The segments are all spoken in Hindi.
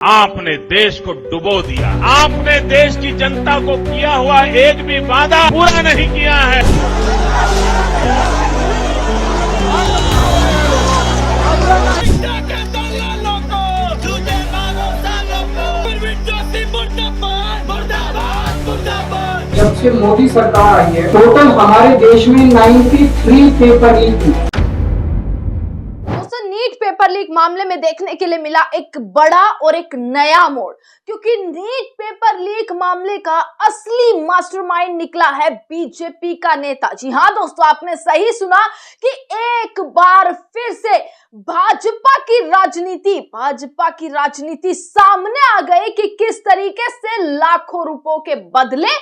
आपने देश को डुबो दिया। आपने देश की जनता को किया हुआ एक भी वादा पूरा नहीं किया है। जब से मोदी सरकार आई है टोटल हमारे देश में 93 पेपर लीक हुए। नीट पेपर लीक मामले में देखने के लिए मिला एक बड़ा और एक नया मोड़, क्योंकि नीट पेपर लीक मामले का असली मास्टरमाइंड निकला है बीजेपी का नेता। जी हां दोस्तों, आपने सही सुना कि एक बार फिर से भाजपा की राजनीति सामने आ गई कि किस तरीके से लाखों रुपयों के बदले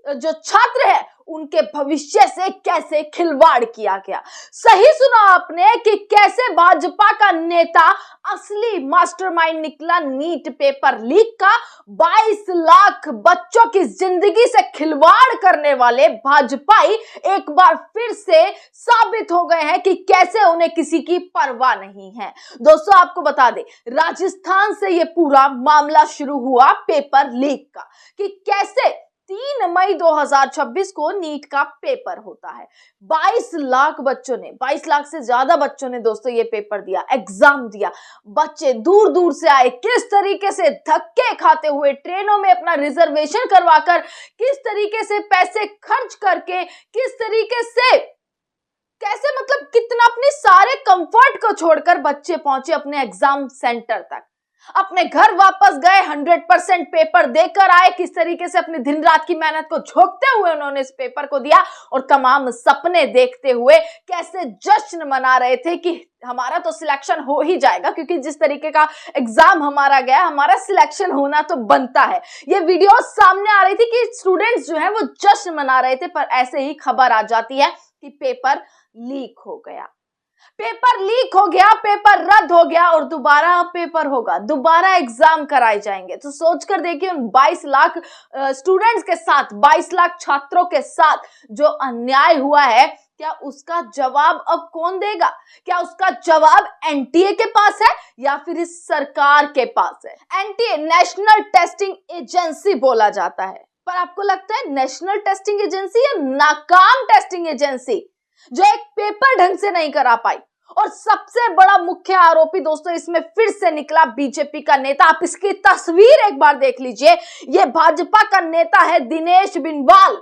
जो छात्र है उनके भविष्य से कैसे खिलवाड़ किया गया। सही सुना आपने कि कैसे भाजपा का नेता असली मास्टरमाइंड निकला नीट पेपर लीक का। 22 लाख बच्चों की जिंदगी से खिलवाड़ करने वाले भाजपाई एक बार फिर से साबित हो गए हैं कि कैसे उन्हें किसी की परवाह नहीं है। दोस्तों आपको बता दें, राजस्थान से ये पूरा मामला शुरू हुआ पेपर लीक का, कि कैसे 3 मई 2026 को नीट का पेपर होता है। 22 लाख से ज्यादा बच्चों ने दोस्तों ये पेपर दिया, एग्जाम दिया। बच्चे दूर दूर से आए, किस तरीके से धक्के खाते हुए ट्रेनों में अपना रिजर्वेशन करवाकर, किस तरीके से पैसे खर्च करके, किस तरीके से कैसे मतलब कितना अपने सारे कंफर्ट को छोड़कर बच्चे पहुंचे अपने एग्जाम सेंटर तक, अपने घर वापस गए, 100% पेपर देकर आए। किस तरीके से अपनी दिन रात की मेहनत को झोंकते हुए उन्होंने इस पेपर को दिया और तमाम सपने देखते हुए कैसे जश्न मना रहे थे कि हमारा तो सिलेक्शन हो ही जाएगा, क्योंकि जिस तरीके का एग्जाम हमारा गया, हमारा सिलेक्शन होना तो बनता है। ये वीडियो सामने आ रही थी कि स्टूडेंट्स जो है वो जश्न मना रहे थे, पर ऐसे ही खबर आ जाती है कि पेपर लीक हो गया। पेपर लीक हो गया, पेपर रद्द हो गया और दोबारा पेपर होगा, दोबारा एग्जाम कराए जाएंगे। तो सोचकर देखिए, उन 22 लाख स्टूडेंट्स के साथ, 22 लाख छात्रों के साथ जो अन्याय हुआ है, क्या उसका जवाब अब कौन देगा? क्या उसका जवाब एनटीए के पास है या फिर इस सरकार के पास है? एनटीए नेशनल टेस्टिंग एजेंसी बोला जाता है, पर आपको लगता है नेशनल टेस्टिंग एजेंसी या नाकाम टेस्टिंग एजेंसी जो एक पेपर ढंग से नहीं करा पाई? और सबसे बड़ा मुख्य आरोपी दोस्तों इसमें फिर से निकला बीजेपी का नेता। आप इसकी तस्वीर एक बार देख लीजिए। यह भाजपा का नेता है दिनेश बिनवाल।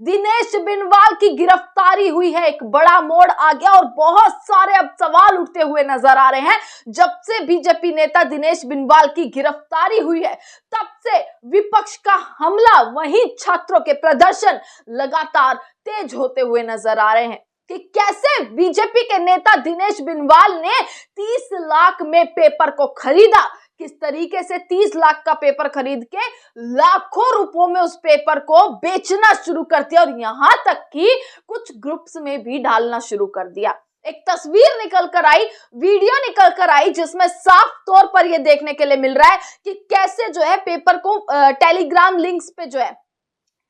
दिनेश बिनवाल की गिरफ्तारी हुई है, एक बड़ा मोड़ आ गया और बहुत सारे अब सवाल उठते हुए नजर आ रहे हैं। जब से बीजेपी नेता दिनेश बिनवाल की गिरफ्तारी हुई है, तब से विपक्ष का हमला, वहीं छात्रों के प्रदर्शन लगातार तेज होते हुए नजर आ रहे हैं कि कैसे बीजेपी के नेता दिनेश बिनवाल ने 30 लाख में पेपर को खरीदा। किस तरीके से 30 लाख का पेपर खरीद के लाखों रुपयों में उस पेपर को बेचना शुरू कर दिया और यहां तक कि कुछ ग्रुप्स में भी डालना शुरू कर दिया। एक तस्वीर निकल कर आई, वीडियो निकल कर आई, जिसमें साफ तौर पर यह देखने के लिए मिल रहा है कि कैसे जो है पेपर को टेलीग्राम लिंक्स पे जो है,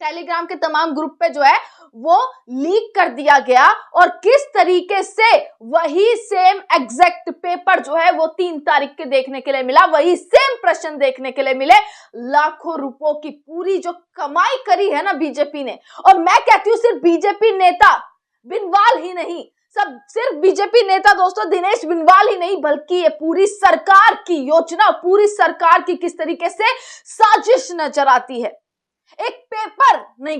टेलीग्राम के तमाम ग्रुप पे जो है वो लीक कर दिया गया और किस तरीके से वही सेम एग्जैक्ट पेपर जो है वो 3 तारीख के देखने के लिए मिला, वही सेम प्रश्न देखने के लिए मिले। लाखों रुपयों की पूरी जो कमाई करी है ना बीजेपी ने, और मैं कहती हूँ सिर्फ बीजेपी नेता बिनवाल ही नहीं, सब सिर्फ बीजेपी नेता दोस्तों दिनेश बिनवाल ही नहीं, बल्कि ये पूरी सरकार की योजना, पूरी सरकार की किस तरीके से साजिश नजर आती है। एक पेपर नहीं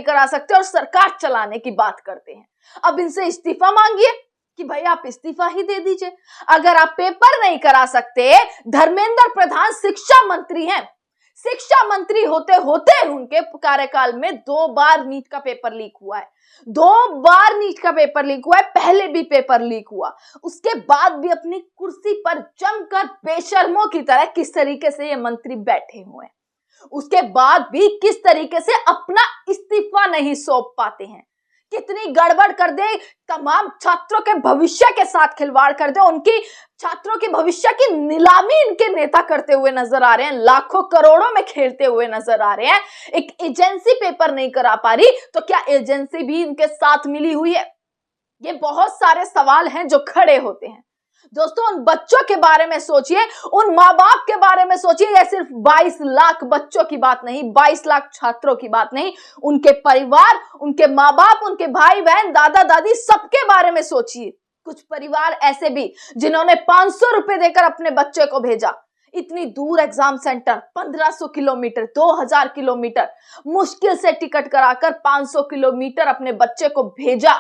करा सकते और सरकार चलाने की बात करते हैं। अब इनसे इस्तीफा मांगिए कि भाई आप इस्तीफा ही दे दीजिए। अगर आप पेपर नहीं करा सकते, धर्मेंद्र प्रधान शिक्षा मंत्री हैं, शिक्षा मंत्री होते होते उनके कार्यकाल में 2 बार नीट का पेपर लीक हुआ है, 2 बार नीट का पेपर लीक हुआ है, पहले भी पेपर लीक हुआ, उसके बाद भी अपनी कुर्सी पर जमकर बेशर्मों की तरह किस तरीके से ये मंत्री बैठे हुए हैं, उसके बाद भी किस तरीके से अपना इस्तीफा नहीं सौंप पाते हैं। कितनी गड़बड़ कर दे, तमाम छात्रों के भविष्य के साथ खिलवाड़ कर दे, उनकी छात्रों के भविष्य की नीलामी इनके नेता करते हुए नजर आ रहे हैं, लाखों करोड़ों में खेलते हुए नजर आ रहे हैं। एक एजेंसी पेपर नहीं करा पा रही, तो क्या एजेंसी भी इनके साथ मिली हुई है? ये बहुत सारे सवाल हैं जो खड़े होते हैं। दोस्तों उन बच्चों के बारे में सोचिए, उन माँ बाप के बारे में सोचिए। यह सिर्फ 22 लाख बच्चों की बात नहीं, 22 लाख छात्रों की बात नहीं, उनके परिवार, उनके माँ बाप, उनके भाई बहन, दादा दादी, सबके बारे में सोचिए। कुछ परिवार ऐसे भी जिन्होंने 500 रुपए देकर अपने बच्चे को भेजा, इतनी दूर एग्जाम सेंटर, 1500 किलोमीटर, 2000 किलोमीटर मुश्किल से टिकट कराकर 500 किलोमीटर अपने बच्चे को भेजा,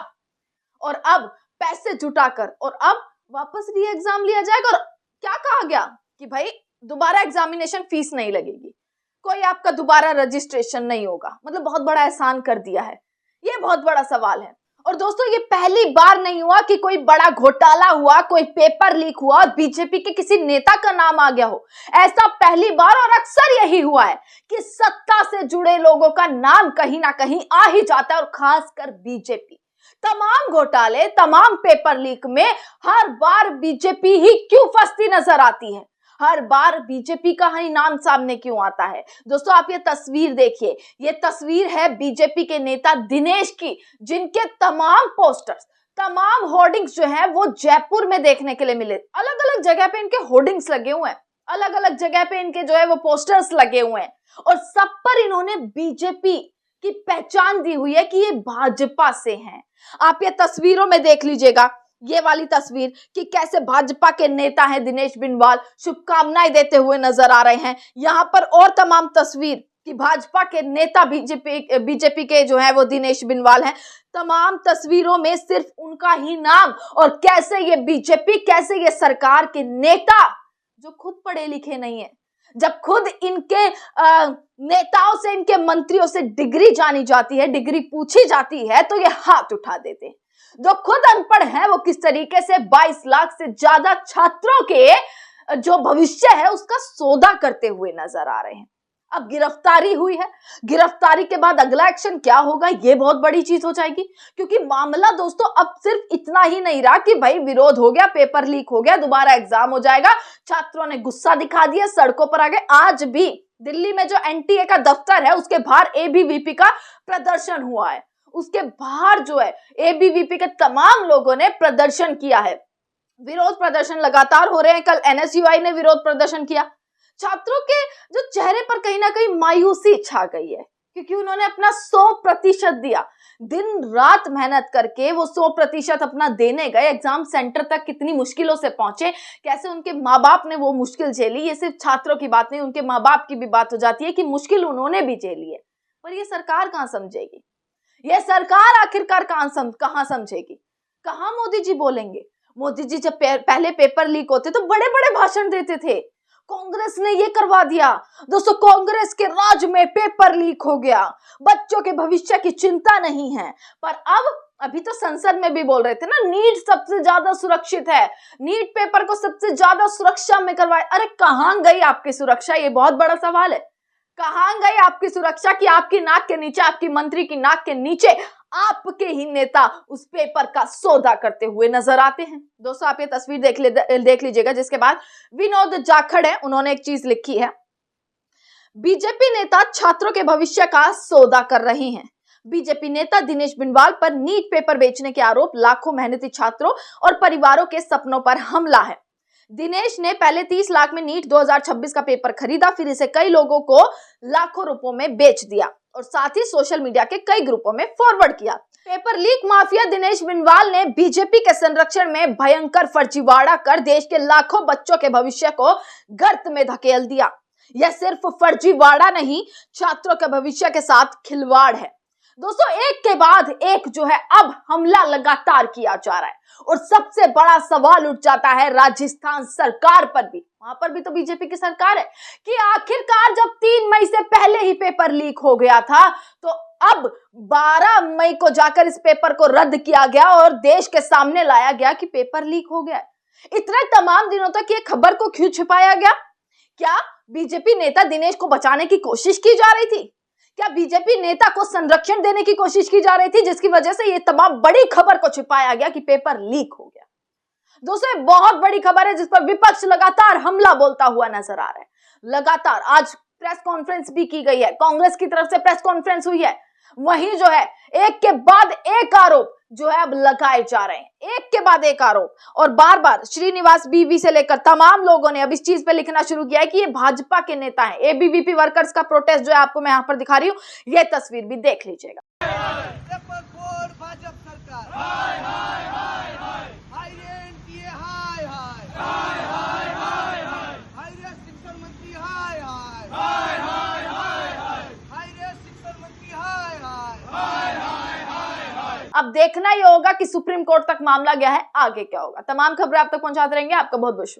और अब पैसे जुटाकर और अब वापस री एग्जाम लिया जाएगा। और क्या कहा गया कि भाई दोबारा एग्जामिनेशन फीस नहीं लगेगी, कोई आपका दोबारा रजिस्ट्रेशन नहीं होगा। मतलब बहुत बड़ा एहसान कर दिया है। ये बहुत बड़ा सवाल है। और दोस्तों ये पहली बार नहीं हुआ कि कोई बड़ा घोटाला हुआ, कोई पेपर लीक हुआ और बीजेपी के किसी नेता का नाम आ गया हो। ऐसा पहली बार और अक्सर यही हुआ है कि सत्ता से जुड़े लोगों का नाम कहीं ना कहीं आ ही जाता है, और खासकर बीजेपी। तमाम घोटाले, तमाम पेपर लीक में हर बार बीजेपी ही क्यों फंसती नजर आती है? हर बार बीजेपी का ही नाम सामने क्यों आता है? दोस्तों आप ये तस्वीर देखिए, ये तस्वीर है बीजेपी के नेता दिनेश की, जिनके तमाम पोस्टर्स, तमाम होर्डिंग्स जो है वो जयपुर में देखने के लिए मिले। अलग अलग जगह पे इनके होर्डिंग्स लगे हुए हैं, अलग अलग जगह पे इनके जो है वो पोस्टर्स लगे हुए हैं, और सब पर इन्होंने बीजेपी की पहचान दी हुई है कि ये भाजपा से हैं। आप ये तस्वीरों में देख लीजिएगा, ये वाली तस्वीर कि कैसे भाजपा के नेता हैं दिनेश बिंदवाल शुभकामनाएं देते हुए नजर आ रहे हैं। यहाँ पर और तमाम तस्वीर कि भाजपा के नेता बीजेपी के जो है वो दिनेश बिंदवाल हैं। तमाम तस्वीरों में सिर्फ उनका ही नाम, और कैसे ये बीजेपी, कैसे ये सरकार के नेता जो खुद पढ़े लिखे नहीं है, जब खुद इनके नेताओं से, इनके मंत्रियों से डिग्री जानी जाती है, डिग्री पूछी जाती है, तो ये हाथ उठा देते हैं। जो खुद अनपढ़ हैं वो किस तरीके से 22 लाख से ज्यादा छात्रों के जो भविष्य है उसका सौदा करते हुए नजर आ रहे हैं। अब गिरफ्तारी हुई है, गिरफ्तारी के बाद अगला एक्शन क्या होगा, ये बहुत बड़ी चीज हो जाएगी। क्योंकि मामला दोस्तों अब सिर्फ इतना ही नहीं रहा कि भाई विरोध हो गया, पेपर लीक हो गया, दोबारा एग्जाम हो जाएगा, छात्रों ने गुस्सा दिखा दिया, सड़कों पर आ गए। आज भी दिल्ली में जो एनटीए का दफ्तर है उसके बाहर एबीवीपी का प्रदर्शन हुआ है। उसके बाहर जो है एबीवीपी के तमाम लोगों ने प्रदर्शन किया है। विरोध प्रदर्शन लगातार हो रहे हैं। कल एनएसयूआई ने विरोध प्रदर्शन किया। छात्रों के जो चेहरे पर कहीं ना कहीं मायूसी छा गई है, क्योंकि उन्होंने अपना 100% दिया, दिन रात मेहनत करके वो 100% अपना देने गए। एग्जाम सेंटर तक कितनी मुश्किलों से पहुंचे, कैसे उनके माँ बाप ने वो मुश्किल झेली। ये सिर्फ छात्रों की बात नहीं, उनके माँ बाप की भी बात हो जाती है कि मुश्किल उन्होंने भी झेली है। पर ये सरकार कहाँ समझेगी? ये सरकार आखिरकार कहाँ समझेगी? कहाँ मोदी जी बोलेंगे? मोदी जी जब पहले पेपर लीक होते तो बड़े बड़े भाषण देते थे, कांग्रेस ने ये करवा दिया। दोस्तों कांग्रेस के राज में पेपर लीक हो गया, बच्चों के भविष्य की चिंता नहीं है। पर अभी तो संसद में भी बोल रहे थे ना, नीट सबसे ज्यादा सुरक्षित है, नीट पेपर को सबसे ज्यादा सुरक्षा में करवाए। अरे कहां गई आपकी सुरक्षा? ये बहुत बड़ा सवाल है। कहां गई आपकी सुरक्षा कि आपकी नाक के नीचे, आपकी मंत्री की नाक के नीचे आपके ही नेता उस पेपर का सौदा करते हुए नजर आते हैं। दोस्तों आप ये तस्वीर देख लीजिएगा, जिसके बाद विनोद जाखड़ है, उन्होंने एक चीज लिखी है, बीजेपी नेता छात्रों के भविष्य का सौदा कर रहे हैं। बीजेपी नेता दिनेश बिंदवाल पर नीट पेपर बेचने के आरोप, लाखों मेहनती छात्रों और परिवारों के सपनों पर हमला है। दिनेश ने पहले 30 लाख में नीट 2026 का पेपर खरीदा, फिर इसे कई लोगों को लाखों रुपयों में बेच दिया और साथ ही सोशल मीडिया के कई ग्रुपों में फॉरवर्ड किया। पेपर लीक माफिया दिनेश बिंदवाल ने बीजेपी के संरक्षण में भयंकर फर्जीवाड़ा कर देश के लाखों बच्चों के भविष्य को गर्त में धकेल दिया। यह सिर्फ फर्जीवाड़ा नहीं, छात्रों के भविष्य के साथ खिलवाड़ है। दोस्तों एक के बाद एक जो है अब हमला लगातार किया जा रहा है, और सबसे बड़ा सवाल उठ जाता है राजस्थान सरकार पर भी। वहां पर भी तो बीजेपी की सरकार है कि आखिरकार जब 3 मई से पहले ही पेपर लीक हो गया था, तो अब 12 मई को जाकर इस पेपर को रद्द किया गया और देश के सामने लाया गया कि पेपर लीक हो गया। इतने तमाम दिनों तक ये खबर को क्यों छिपाया गया? क्या बीजेपी नेता दिनेश को बचाने की कोशिश की जा रही थी? क्या बीजेपी नेता को संरक्षण देने की कोशिश की जा रही थी, जिसकी वजह से ये तमाम बड़ी खबर को छिपाया गया कि पेपर लीक हो गया? दोस्तों बहुत बड़ी खबर है जिस पर विपक्ष लगातार हमला बोलता हुआ नजर आ रहा है। लगातार आज प्रेस कॉन्फ्रेंस भी की गई है, कांग्रेस की तरफ से प्रेस कॉन्फ्रेंस हुई है। वहीं जो है एक के बाद एक आरोप जो है अब लगाए जा रहे हैं, एक के बाद एक आरोप। और बार बार श्रीनिवास बीवी से लेकर तमाम लोगों ने अब इस चीज पे लिखना शुरू किया है कि ये भाजपा के नेता हैं। एबीवीपी वर्कर्स का प्रोटेस्ट जो है आपको मैं यहां पर दिखा रही हूं, ये तस्वीर भी देख लीजिएगा। अब देखना ही होगा कि सुप्रीम कोर्ट तक मामला गया है, आगे क्या होगा। तमाम खबरें आप तक पहुंचाते रहेंगे। आपका बहुत बहुत शुक्रिया।